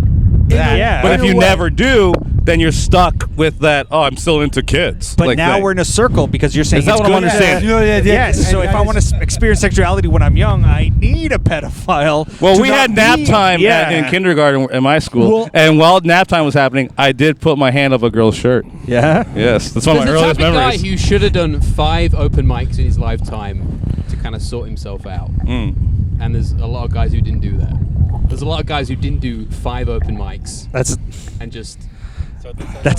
Yeah. But if you never do, then you're stuck with that. Oh, I'm still into kids. But now we're in a circle because you're saying is that it's what good. I'm understanding? Yes. So if I want to experience sexuality when I'm young, I need a pedophile. Well, we had nap time in kindergarten in my school, and while nap time was happening, I did put my hand up a girl's shirt. Yeah. Yes, that's one of my earliest memories. There's a guy who should have done 5 open mics in his lifetime to kind of sort himself out. And there's a lot of guys who didn't do that. There's a lot of guys who didn't do 5 open mics. And just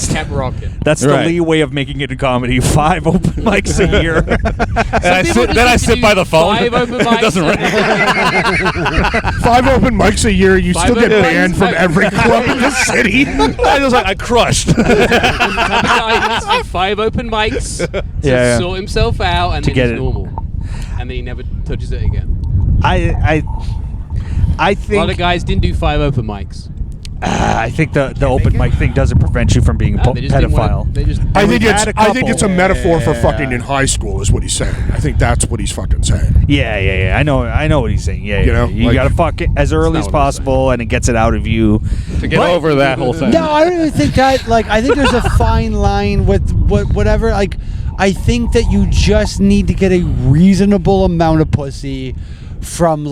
kept rocking. That's the Lee way of making it in comedy. 5 open mics a year. And I sit by the phone. 5 open mics. It doesn't ring. 5 open mics a year, you still get banned from every club in the city. I crushed. Guy needs to do 5 open mics to sort himself out, and then he's normal. And then he never touches it again. I think a lot of guys didn't do 5 open mics. I think the open mic thing doesn't prevent you from being a pedophile. I think it's a metaphor for fucking in high school is what he's saying. I think that's what he's fucking saying. Yeah. I know what he's saying. Yeah. You gotta fuck it as early as possible, and it gets it out of you to get over that whole thing. No, I don't even think that. I think there's a fine line with whatever. I think that you just need to get a reasonable amount of pussy from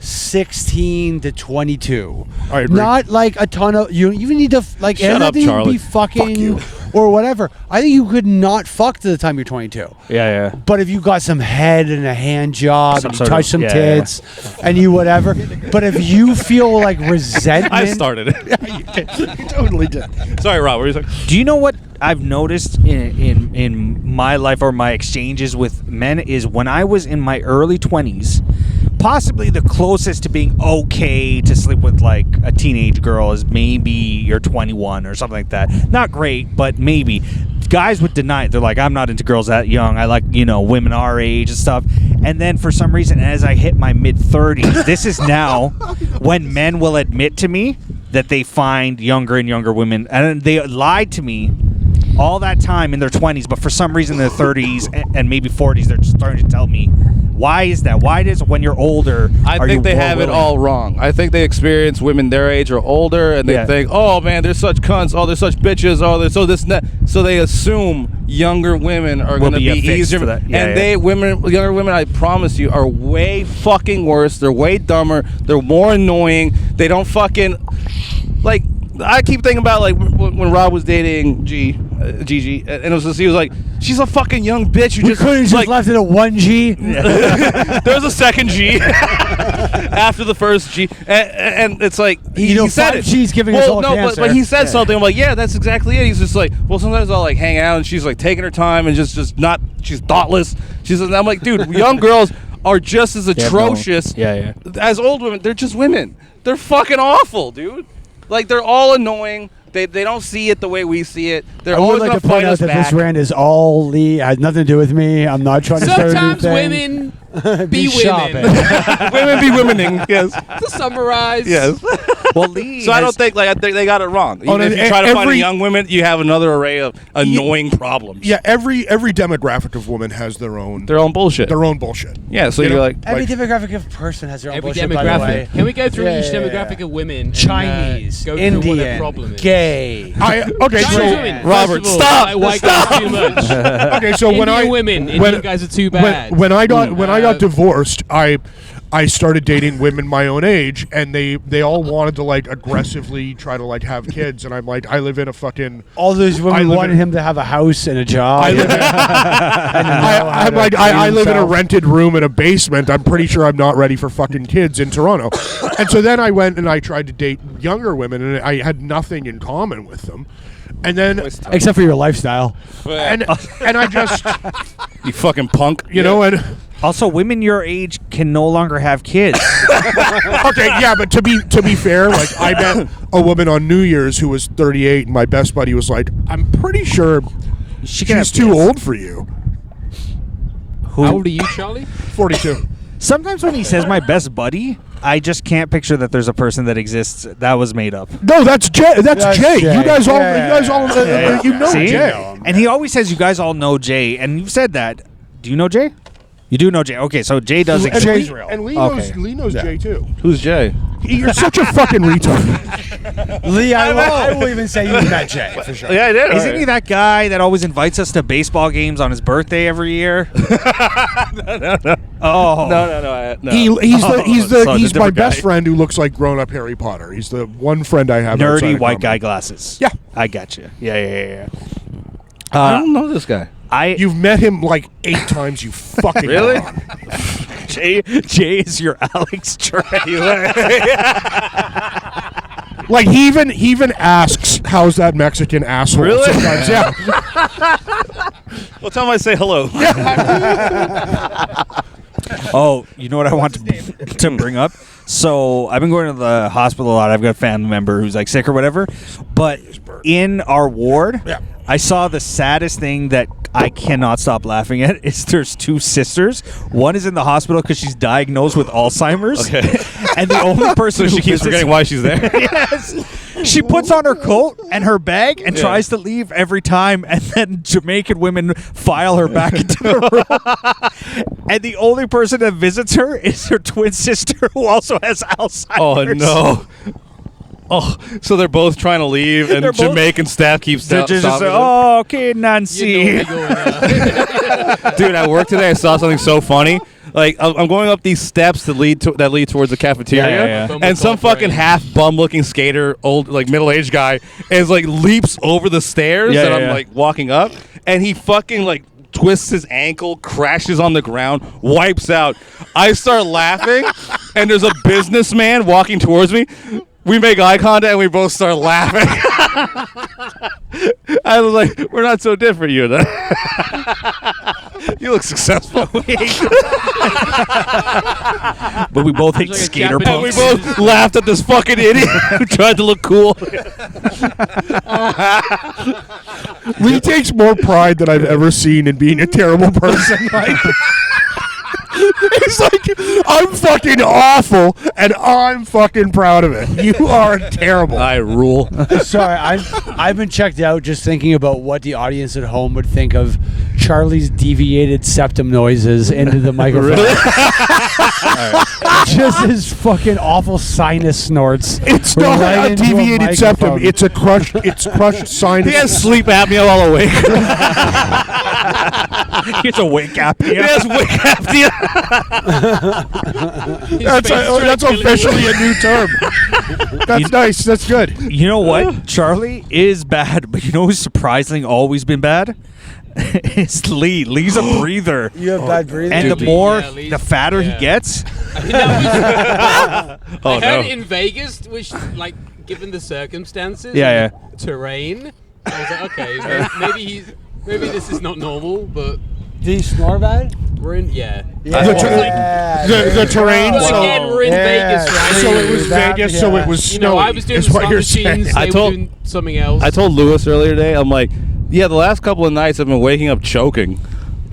16 to 22. I agree. Not a ton of. You even need to Shut up, Charlie. be fucking or whatever. I think you could not fuck to the time you're 22. Yeah. But if you got some head and a hand job and you touch some tits and you whatever, but if you feel like resentment, I started it. Yeah, you did. You totally did. Sorry, Rob. What were you saying? Do you know what I've noticed in my life or my exchanges with men is when I was in my early 20s, possibly the closest to being okay to sleep with like a teenage girl is maybe you're 21 or something like that. Not great, but maybe. Guys would deny it. They're like, I'm not into girls that young. I like, women our age and stuff. And then for some reason, as I hit my mid-30s, this is now when men will admit to me that they find younger and younger women. And they lied to me all that time in their 20s, but for some reason in their 30s and maybe 40s, they're just starting to tell me. Why is that? Why is when you're older? I think they have it all wrong. I think they experience women their age or older, and they think, oh man, they're such cunts. Oh, they're such bitches. Oh, they're so this and that. So they assume younger women are going to be easier. For that. Younger women, I promise you, are way fucking worse. They're way dumber. They're more annoying. They don't fucking like. I keep thinking about like when Rob was dating Gigi, and it was just, he was like, she's a fucking young bitch. You just couldn't just left it at 1G. There was a second G after the first G, and it's like he said it. G's giving us all cancer. But he said something. I'm like, yeah, that's exactly it. He's just like, well, sometimes I'll like hang out, and she's like taking her time and just not. She's thoughtless. I'm like, dude, young girls are just as atrocious as old women. They're just women. They're fucking awful, dude. Like, they're all annoying. They don't see it the way we see it. They're always going to fight us back. This rant is all Lee. Has nothing to do with me. I'm not trying to start a new thing. Women be women. Women be womening, yes. To summarize. Yes. Well, Lee. So I don't think they got it wrong. Even if you try to find a young women, you have another array of annoying problems. Yeah, every demographic of women has their own bullshit. Their own bullshit. Yeah, so you're like every demographic of person has their own bullshit. Demographic. By the way. Can we go through each demographic of women? Chinese, go Indian, through what their problem is? gay. Okay, so women, Robert, all, stop. White guys too much. Okay, so Indian guys are too bad. When I got divorced, I started dating women my own age, and they all wanted to like aggressively try to like have kids, and I'm like, I live in a fucking. All those women wanted him to have a house and a job. I live in a rented room in a basement. I'm pretty sure I'm not ready for fucking kids in Toronto. And so then I went and I tried to date younger women, and I had nothing in common with them. And then, except for your lifestyle, and I just you fucking punk, and. Also, women your age can no longer have kids. Okay, yeah, but to be fair, like I met a woman on New Year's who was 38, and my best buddy was like, "I'm pretty sure she's too old for you." How old are you, Charlie? 42. Sometimes when he says my best buddy, I just can't picture that there's a person that exists that was made up. No, that's Jay. That's Jay. You guys all, you know See? Jay. And he always says you guys all know Jay, and you've said that. Do you know Jay? You do know Jay. Okay, so Jay does exist. And Lee knows Jay too. Who's Jay? You're such a fucking retard. Lee, I will even say you met Jay for sure. Yeah, I did. Isn't he that guy that always invites us to baseball games on his birthday every year? No. Oh No. He's my best friend who looks like grown-up Harry Potter. He's the one friend I have. Nerdy white guy glasses. Yeah, I got you. Yeah. I don't know this guy. You've met him like 8 times. You fucking really? Jay is your Alex Trey. Like he even asks, "How's that Mexican asshole?" Really? Sometimes, yeah. Well, tell him I say hello. Oh, you know what I want to bring up? So I've been going to the hospital a lot. I've got a family member who's like sick or whatever. But in our ward, I saw the saddest thing that I cannot stop laughing at is there's 2 sisters. One is in the hospital because she's diagnosed with Alzheimer's. Okay. And the only person she keeps forgetting why she's there. Yes. She puts on her coat and her bag and tries to leave every time, and then Jamaican women file her back into the room. And the only person that visits her is her twin sister who also has Alzheimer's. Oh, no. Oh, so they're both trying to leave, and Jamaican staff keeps stopping them. Oh, okay, Nancy. You know Dude, at work today, I saw something so funny. Like I'm going up these steps that lead towards the cafeteria, Yeah. and some fucking half bum-looking skater, old like middle-aged guy, is like leaps over the stairs that I'm like walking up, and he fucking like twists his ankle, crashes on the ground, wipes out. I start laughing, and there's a businessman walking towards me. We make eye contact, and we both start laughing. I was like, we're not so different, you know. You look successful. But we both hate like a skater Japanese- And we punks. both laughed at this fucking idiot who tried to look cool. Lee takes more pride than I've ever seen in being a terrible person. Like, he's like, I'm fucking awful, and I'm fucking proud of it. You are terrible. I rule. Sorry, I've been checked out just thinking about what the audience at home would think of Charlie's deviated septum noises into the microphone. Just his fucking awful sinus snorts. It's not right a into deviated septum. microphone. It's a crushed. It's crushed sinus. He has sleep apnea while awake. It's a wake apnea. He has wake apnea. That's officially a new term. That's nice. That's good. You know what? Charlie is bad, but you know who's surprisingly always been bad? It's Lee. Lee's a breather. You have bad breathing. And the Dude, more, yeah, Lee's- the fatter he gets. I Oh, heard no. it in Vegas, which, like, given the circumstances, Yeah, and the terrain, I was like, okay, maybe this is not normal, but Do you snore bad? we're in, yeah. The terrain. Well, So, again, we're in Vegas, right? so it was That- Vegas. So it was You snowy. know, I was doing is the what slot you're saying. machines, they were doing something else. I told Lewis earlier today, I'm like, yeah, the last couple of nights I've been waking up choking.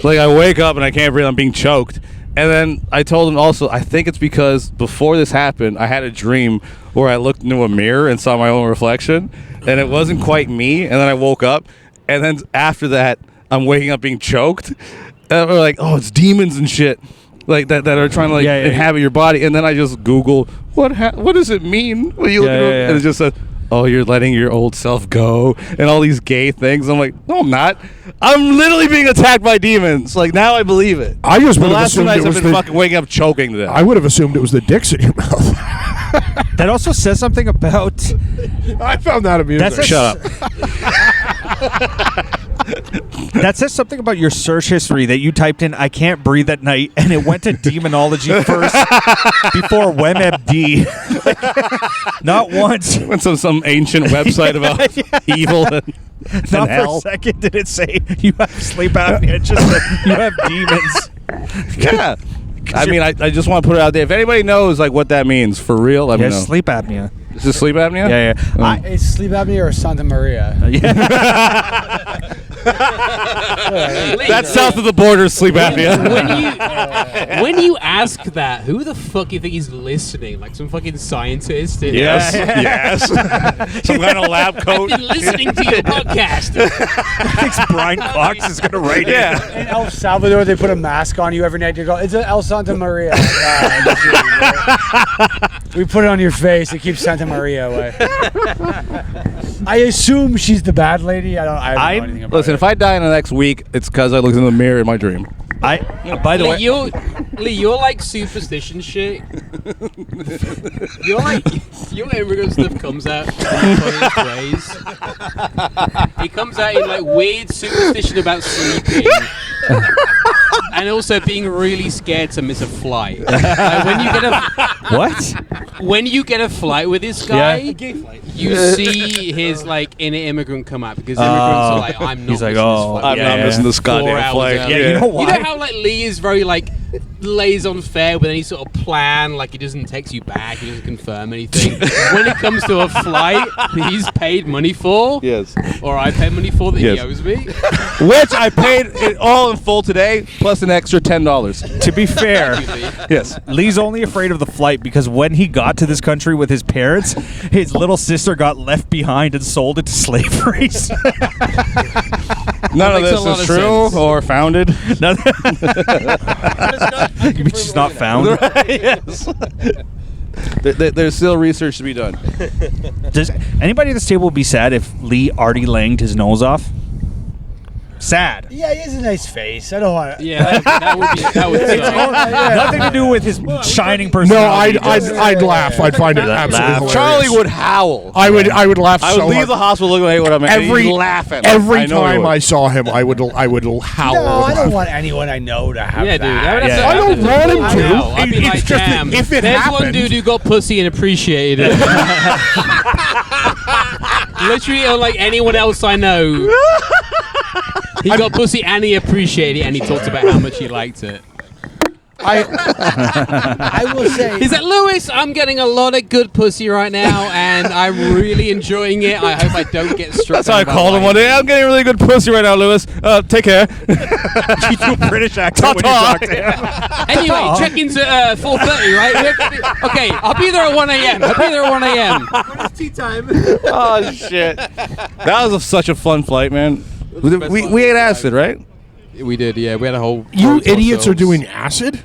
Like, I wake up and I can't breathe, I'm being choked. And then I told him also, I think it's because before this happened, I had a dream where I looked into a mirror and saw my own reflection, and it wasn't quite me. And then I woke up, and then after that, I'm waking up being choked. And we're like, oh, it's demons and shit. Like that are trying to like inhabit your body. And then I just Google, what does it mean when you look at it? And it just says, oh, you're letting your old self go and all these gay things. I'm like, no, I'm not. I'm literally being attacked by demons. Like, now I believe it. I just The would have last two assumed nights it I've was been the. fucking waking up choking to death. I would have assumed it was the dicks in your mouth. That also says something about. I found that amusing. Shut up. That says something about your search history that you typed in "I can't breathe at night" and it went to demonology first before WebMD. Not once. Went to some ancient website about evil and Not hell. for a second did it say you have sleep apnea. It just said you have demons. Yeah. I mean, I just want to put it out there. If anybody knows like what that means for real, let me know. Sleep apnea. Is this sleep apnea? Yeah. It's sleep apnea or Santa Maria. That's south of the border, sleep apnea. when you ask that, who the fuck do you think is listening? Like some fucking scientist? Yes. Yes. Some kind of lab coat. I've been listening to your podcast. I think Brian Cox is gonna write it. Yeah. In El Salvador, they put a mask on you every night. They go, it's El Santa Maria. We put it on your face. It keeps Santa Maria away. I assume she's the bad lady. I don't know anything about Listen, her. if I die in the next week, it's because I looked in the mirror in my dream. By the way, Lee, you're like superstition shit. You're like your immigrant stuff comes out in funny ways. It comes out in like weird superstition about sleeping. And also being really scared to miss a flight. Like when you get a flight with this guy, you see his like inner immigrant come out because immigrants are like, I'm not. He's like, missing oh, this flight. I'm not missing this 4 goddamn hours flight. early. Yeah, you know why? You know how like Lee is very like lays on fair with any sort of plan, like he doesn't text you back, he doesn't confirm anything. When it comes to a flight he's paid money for, Yes. or I paid money for that Yes. he owes me. Which I paid it all in full today, plus an extra $10. to be fair, Yes. Lee's only afraid of the flight because when he got to this country with his parents, his little sister got left behind and sold into slavery. None of makes a this lot is of true sense. or founded. You mean she's not found? Yes. There's still research to be done. Does anybody at this table be sad if Lee already langed his nose off? sad. Yeah, he has a nice face. I don't want to. Yeah, that would suck. Nothing to do with his shining No, personality. I'd laugh. I'd find it absolutely hilarious. Charlie would howl. I would laugh I so would leave hard. the hospital looking at what I'm laughing. Every I know he time would. I saw him, I would howl. No, I don't want anyone I know to have Yeah, dude. that. I don't want him to. I'd be It's like, just that damn. if it There's happened, one dude who got pussy and appreciated it. Literally, unlike anyone else I know. He got pussy and he appreciated it, and he talked about how much he liked it. I will say. He's like, Lewis, I'm getting a lot of good pussy right now, and I'm really enjoying it. I hope I don't get struck. That's how I called him one day. I'm getting really good pussy right now, Lewis. Take care. You do a British accent when you talk to him. Anyway, check-in's at 4:30, right? Okay, I'll be there at 1 a.m. When is tea time? Oh, shit. That was such a fun flight, man. We ate acid, right? We did, yeah. We had a whole. you idiots are doing acid.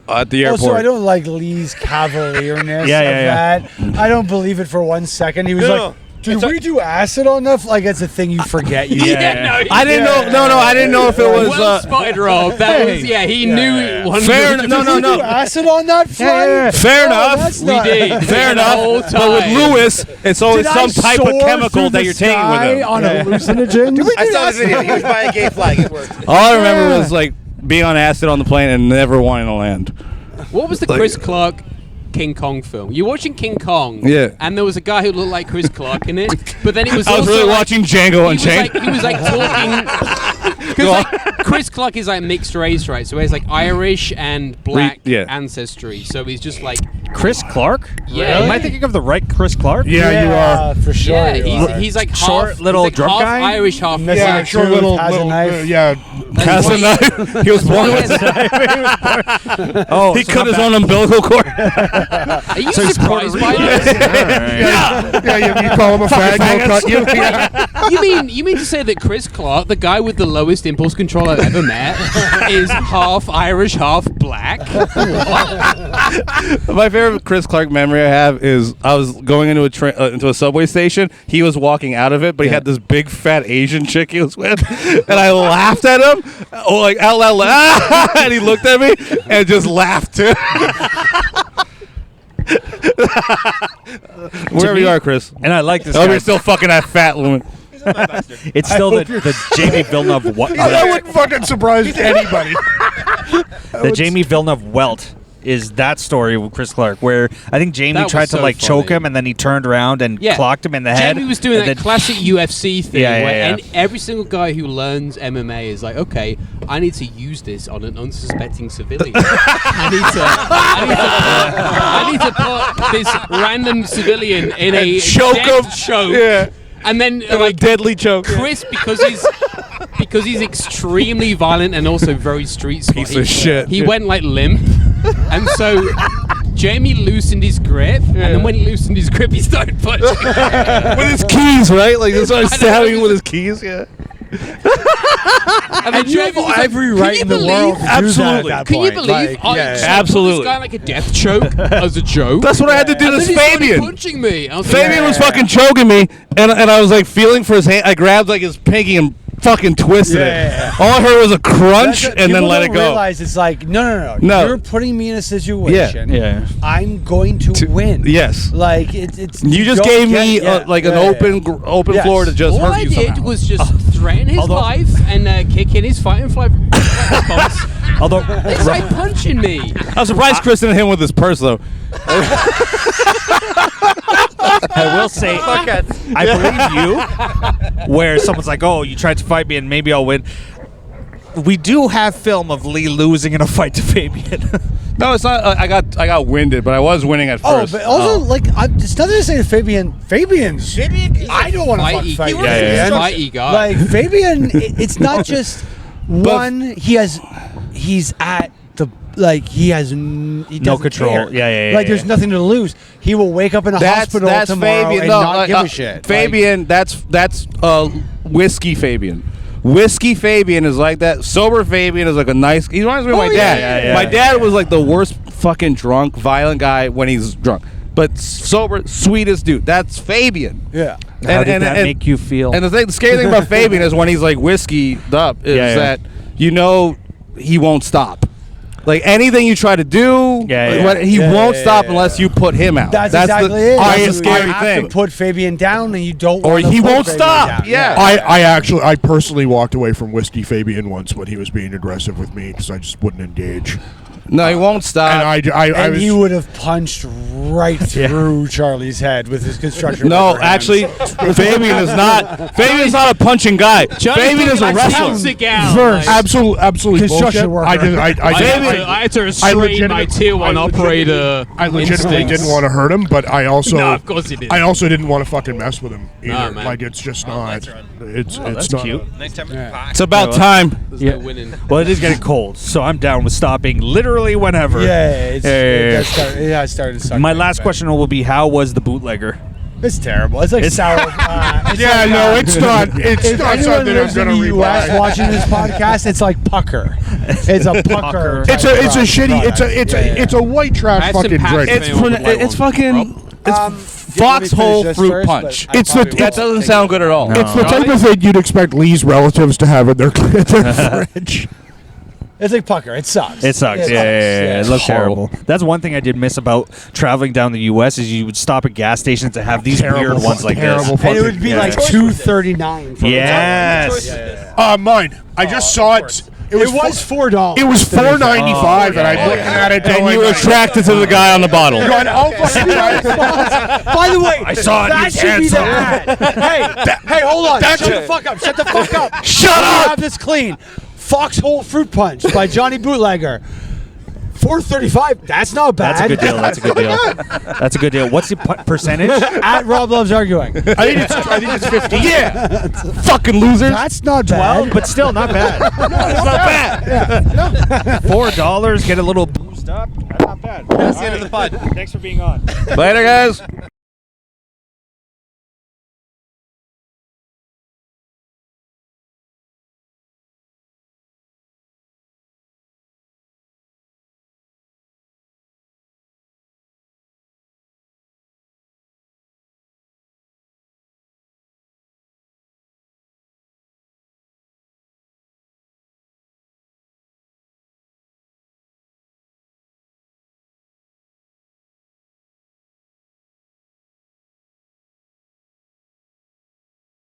At the airport. Also, I don't like Lee's cavalierness of that. I don't believe it for 1 second. He was like, did we do acid on enough? Like, it's a thing you forget. You I didn't know. No, I didn't know if it was. Well spotted, Rob. That was, he knew. Fair enough. No. Did we do acid on that flight? Fair enough. that's We not- did. Fair The whole enough. But with time. Lewis, it's always Did some I type of soar chemical through that the you're taking with sky him. on hallucinogens? I saw the video. He was by a gay flag. It worked. All I remember was like being on acid on the plane and never wanting to land. What was the Chris Clark King Kong film? You're watching King Kong, and there was a guy who looked like Chris Clark in it, but then it was I was also really like, watching Django Unchained. He was like talking because like Chris Clark is like mixed race, right? So he has like Irish and black ancestry. So he's just like Chris Clark? Yeah. Am I thinking of the right Chris Clark? Yeah, you are. For sure. yeah, he's like Short half, little he's like drunk half guy? Irish, half Missing black. a short little has a knife. Has a knife. He was born with a Oh, He so cut not his own umbilical cord. Are you surprised by this? You call him a fag, he'll cut you. Yeah. You mean to say that Chris Clark, the guy with the lowest impulse control I've ever met, is half Irish, half black? My favorite Chris Clark memory I have is I was going into a subway station. He was walking out of it, but he had this big fat Asian chick he was with, and I laughed at him, like out loud, and he looked at me and just laughed too. Wherever you are, Chris. And I like this Oh, guy. you're still fucking that fat woman. It's still the Jamie Villeneuve Welt. That wouldn't fucking surprise anybody. The Jamie Villeneuve Welt is that story with Chris Clark, where I think Jamie That was tried to so like choke funny. him, and then he turned around and clocked him in the head. Jamie was doing and that then- classic UFC thing where yeah. every single guy who learns MMA is like, okay, I need to use this on an unsuspecting civilian. I need to put this random civilian in a choke death him. choke. Yeah. And then Like deadly choke. Chris, because he's extremely violent and also very street smart. Piece of shit. He went like limp, and so Jamie loosened his grip, and then when he loosened his grip, he started punching. With his keys, right? Like that's why I stabbing him with his keys. Yeah. And then You have Jamie was like, every "Can right you in the believe- world to do that Absolutely. at that Can you point. believe Like, I put Absolutely. this guy like a death choke as a joke? That's what I had to do and to then he started Fabian. punching me. I was like, Fabian was fucking choking me, and I was like feeling for his hand. I grabbed like his pinky and fucking twisted it. All I heard was a crunch, That's and then people let don't it go. realize it's like, no. No. You're putting me in a situation. Yeah. I'm going to win. Yes. Like, it's You just don't gave get- me yeah, like an yeah, open Yes. floor to just all hurt I you did somehow. was just threaten his life and kick in his fight and flight response. Although They started punching me. I was surprised Chris didn't hit him with his purse though. I will say, I believe you, where someone's like, "Oh, you tried to fight me, and maybe I'll win." We do have film of Lee losing in a fight to Fabian. No, it's not. I got winded, but I was winning at Oh, first. but also, like, it's nothing to say to Fabian. Fabian's. I don't want to fuck Fighty. Fabian. Yeah. Fabian. Fighty guy. Like, Fabian, it's not just one. He's at the. Like, he doesn't control. care. Yeah, Like, there's nothing to lose. He will wake up in a hospital tomorrow and not give a shit. Fabian, that's whiskey Fabian. Whiskey Fabian is like that. Sober Fabian is like a nice. He reminds me of my dad. My dad was like the worst fucking drunk, violent guy when he's drunk, but sober, sweetest dude. That's Fabian. Yeah. How did that make you feel? And the scary thing about Fabian is when he's like whiskeyed up is that he won't stop. Like anything you try to do, he won't stop unless you put him out. That's exactly it. That's the scary you have thing. to put Fabian down, and you don't. Or he won't Fabian stop. Down. Yeah. I personally walked away from Whiskey Fabian once when he was being aggressive with me because I just wouldn't engage. No, he won't stop. And he would have punched right through Charlie's head with his construction. No, actually, Fabian is not. Fabian's not a punching guy. Fabian is a wrestler. Absolutely bullshit. I had to restrain my tier 1 operator. I legitimately didn't want to hurt him, but I also no, of course you did. I also didn't want to fucking mess with him either. Nah, man. Like it's just not. It's that's not cute. Nice temperature pie. It's about time. No winning. Well, it is getting cold, so I'm down with stopping literally whenever. It started sucking. My last question will be, how was the bootlegger? It's terrible. It's like sour. it's not. It's not something I'm gonna in the U.S. rebuy. watching this podcast. It's like pucker. It's a pucker. It's a shitty. It's a white trash fucking drink. It's fucking. It's foxhole fruit punch. That doesn't sound good at all. It's the type of thing you'd expect Lee's relatives to have in their fridge. It's like pucker. It sucks. It sucks. Yeah. It looks horrible. That's one thing I did miss about traveling down the U.S. is you would stop at gas stations to have these weird ones like this. And it would be like $2.39. Yes. Mine. I just saw it. It was $4. It was $4.95, and I'm looking at it. And you were attracted to the guy on the bottle. By the way, I saw it. That should be the ad. Hey, hold on. Shut the fuck up. Shut the fuck up. Shut up. Have this clean. Foxhole Fruit Punch by Johnny Bootlegger. $4.35. That's not bad. That's a good deal. That's a good deal. What's the percentage? At Rob Loves Arguing. I think it's 15. Yeah. Fucking losers. That's not bad. 12, but still not bad. It's not bad. $4, get a little boozed up. Not bad. That's the end of the pod. Thanks for being on. Later, guys.